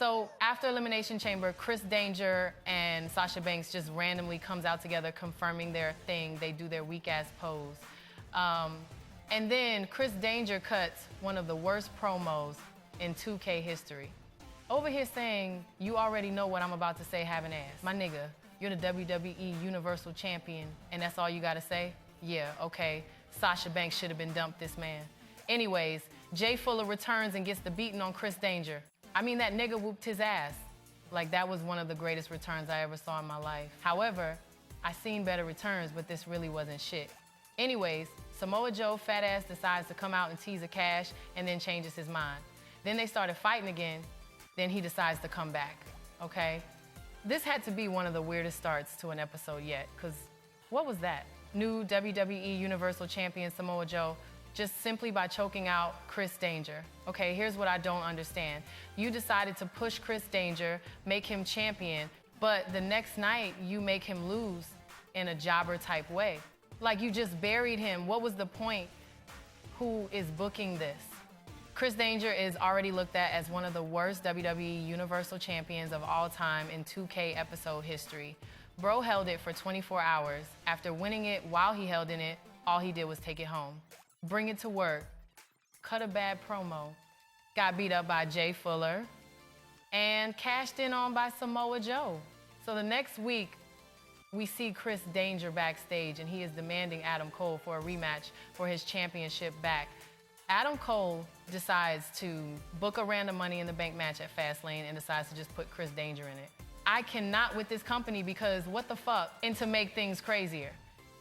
So after Elimination Chamber, Chris Danger and Sasha Banks just randomly comes out together confirming their thing. They do their weak-ass pose. And then Chris Danger cuts one of the worst promos in 2K history. Over here saying, you already know what I'm about to say, having ass. My nigga, you're the WWE Universal Champion, and that's all you gotta say? Yeah, okay. Sasha Banks should have been dumped, this man. Anyways, Jay Fuller returns and gets the beating on Chris Danger. I mean, that nigga whooped his ass. Like, that was one of the greatest returns I ever saw in my life. However, I seen better returns, but this really wasn't shit. Anyways, Samoa Joe, fat ass, decides to come out and tease a cash and then changes his mind. Then they started fighting again, then he decides to come back, okay? This had to be one of the weirdest starts to an episode yet, because what was that? New WWE Universal Champion Samoa Joe, just simply by choking out Chris Danger. Okay, here's what I don't understand. You decided to push Chris Danger, make him champion, but the next night you make him lose in a jobber type way. Like, you just buried him. What was the point? Who is booking this? Chris Danger is already looked at as one of the worst WWE Universal Champions of all time in 2K episode history. Bro held it for 24 hours. After winning it while he held in it, all he did was take it home. Bring it to work, cut a bad promo, got beat up by Jay Fuller, and cashed in on by Samoa Joe. So the next week, we see Chris Danger backstage, and he is demanding Adam Cole for a rematch for his championship back. Adam Cole decides to book a random Money in the Bank match at Fastlane and decides to just put Chris Danger in it. I cannot with this company, because what the fuck? And to make things crazier,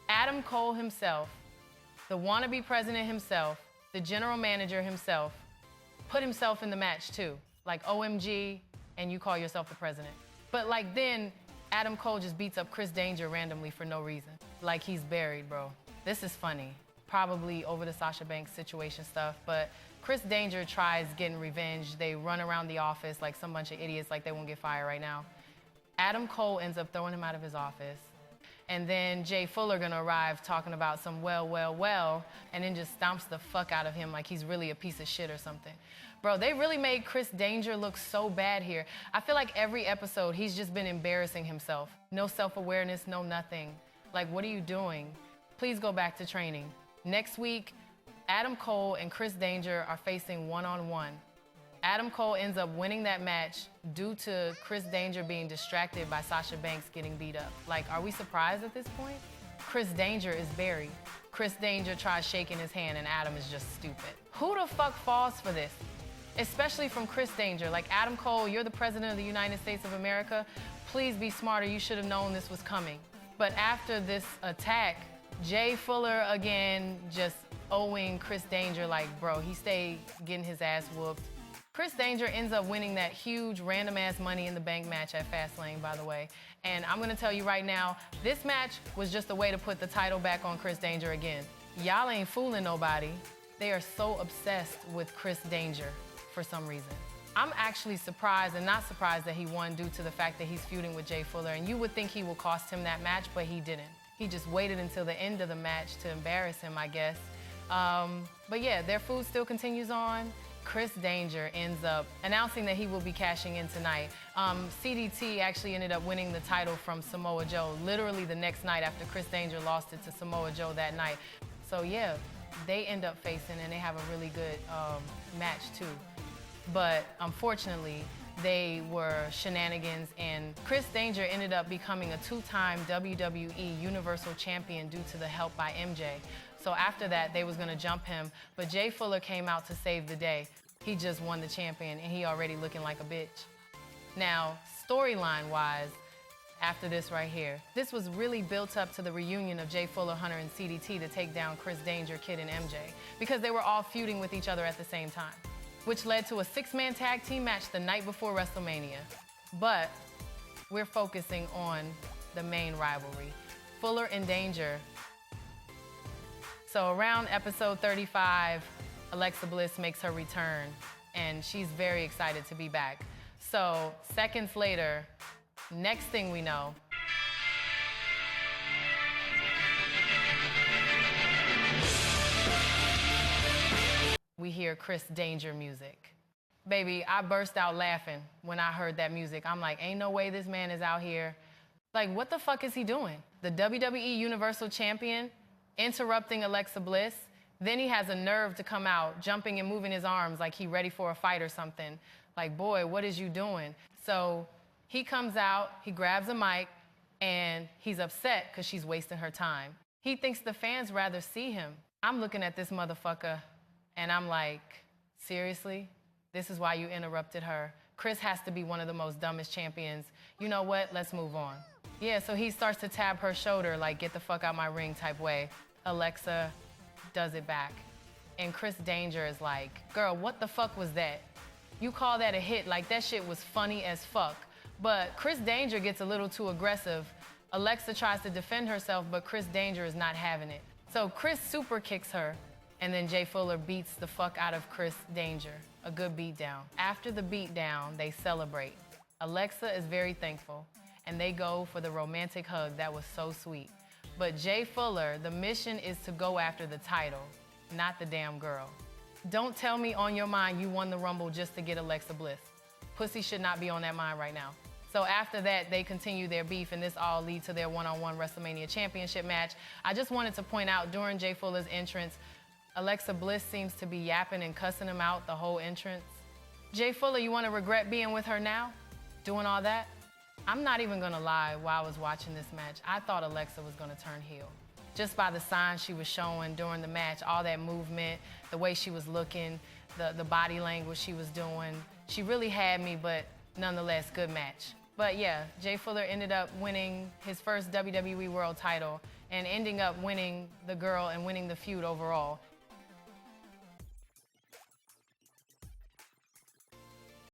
Adam Cole himself, the wannabe president himself, the general manager himself, put himself in the match too. Like, OMG, and you call yourself the president. But like, then Adam Cole just beats up Chris Danger randomly for no reason. Like, he's buried, bro. This is funny. Probably over the Sasha Banks situation stuff, but Chris Danger tries getting revenge. They run around the office like some bunch of idiots, like they won't get fired right now. Adam Cole ends up throwing him out of his office. And then Jay Fuller gonna arrive talking about some well, and then just stomps the fuck out of him like he's really a piece of shit or something. Bro, they really made Chris Danger look so bad here. I feel like every episode he's just been embarrassing himself. No self-awareness, no nothing. Like, what are you doing? Please go back to training. Next week, Adam Cole and Chris Danger are facing one-on-one. Adam Cole ends up winning that match due to Chris Danger being distracted by Sasha Banks getting beat up. Like, are we surprised at this point? Chris Danger is buried. Chris Danger tries shaking his hand and Adam is just stupid. Who the fuck falls for this? Especially from Chris Danger. Like, Adam Cole, you're the president of the United States of America. Please be smarter. You should have known this was coming. But after this attack, Jay Fuller again just owing Chris Danger, like, bro, he stayed getting his ass whooped. Chris Danger ends up winning that huge random-ass Money in the Bank match at Fastlane, by the way. And I'm gonna tell you right now, this match was just a way to put the title back on Chris Danger again. Y'all ain't fooling nobody. They are so obsessed with Chris Danger for some reason. I'm actually surprised and not surprised that he won due to the fact that he's feuding with Jay Fuller. And you would think he will cost him that match, but he didn't. He just waited until the end of the match to embarrass him, I guess. But yeah, their feud still continues on. Chris Danger ends up announcing that he will be cashing in tonight. CDT actually ended up winning the title from Samoa Joe literally the next night after Chris Danger lost it to Samoa Joe that night. So yeah, they end up facing and they have a really good match too. But unfortunately, they were shenanigans, and Chris Danger ended up becoming a two-time WWE Universal Champion due to the help by MJ. So after that, they was gonna jump him, but Jay Fuller came out to save the day. He just won the champion, and he already looking like a bitch. Now, storyline-wise, after this right here, this was really built up to the reunion of Jay Fuller, Hunter, and CDT to take down Chris Danger, Kid, and MJ, because they were all feuding with each other at the same time, which led to a six-man tag team match the night before WrestleMania. But we're focusing on the main rivalry, Fuller and Danger. So around episode 35, Alexa Bliss makes her return, and she's very excited to be back. So seconds later, next thing we know, we hear Chris Danger music. Baby, I burst out laughing when I heard that music. I'm like, ain't no way this man is out here. Like, what the fuck is he doing? The WWE Universal Champion interrupting Alexa Bliss. Then he has a nerve to come out, jumping and moving his arms like he ready for a fight or something. Like, boy, what is you doing? So he comes out, he grabs a mic, and he's upset because she's wasting her time. He thinks the fans rather see him. I'm looking at this motherfucker, and I'm like, seriously? This is why you interrupted her? Chris has to be one of the most dumbest champions. You know what? Let's move on. Yeah, so he starts to tap her shoulder, like, get the fuck out my ring type way. Alexa does it back. And Chris Danger is like, girl, what the fuck was that? You call that a hit? Like, that shit was funny as fuck. But Chris Danger gets a little too aggressive. Alexa tries to defend herself, but Chris Danger is not having it. So Chris super kicks her, and then Jay Fuller beats the fuck out of Chris Danger. A good beatdown. After the beatdown, they celebrate. Alexa is very thankful, and they go for the romantic hug that was so sweet. But Jay Fuller, the mission is to go after the title, not the damn girl. Don't tell me on your mind you won the Rumble just to get Alexa Bliss. Pussy should not be on that mind right now. So after that, they continue their beef, and this all leads to their one-on-one WrestleMania Championship match. I just wanted to point out, during Jay Fuller's entrance, Alexa Bliss seems to be yapping and cussing him out the whole entrance. Jay Fuller, you want to regret being with her now? Doing all that? I'm not even gonna lie, while I was watching this match, I thought Alexa was gonna turn heel. Just by the signs she was showing during the match, all that movement, the way she was looking, the body language she was doing. She really had me, but nonetheless, good match. But yeah, Jay Fuller ended up winning his first WWE World title and ending up winning the girl and winning the feud overall.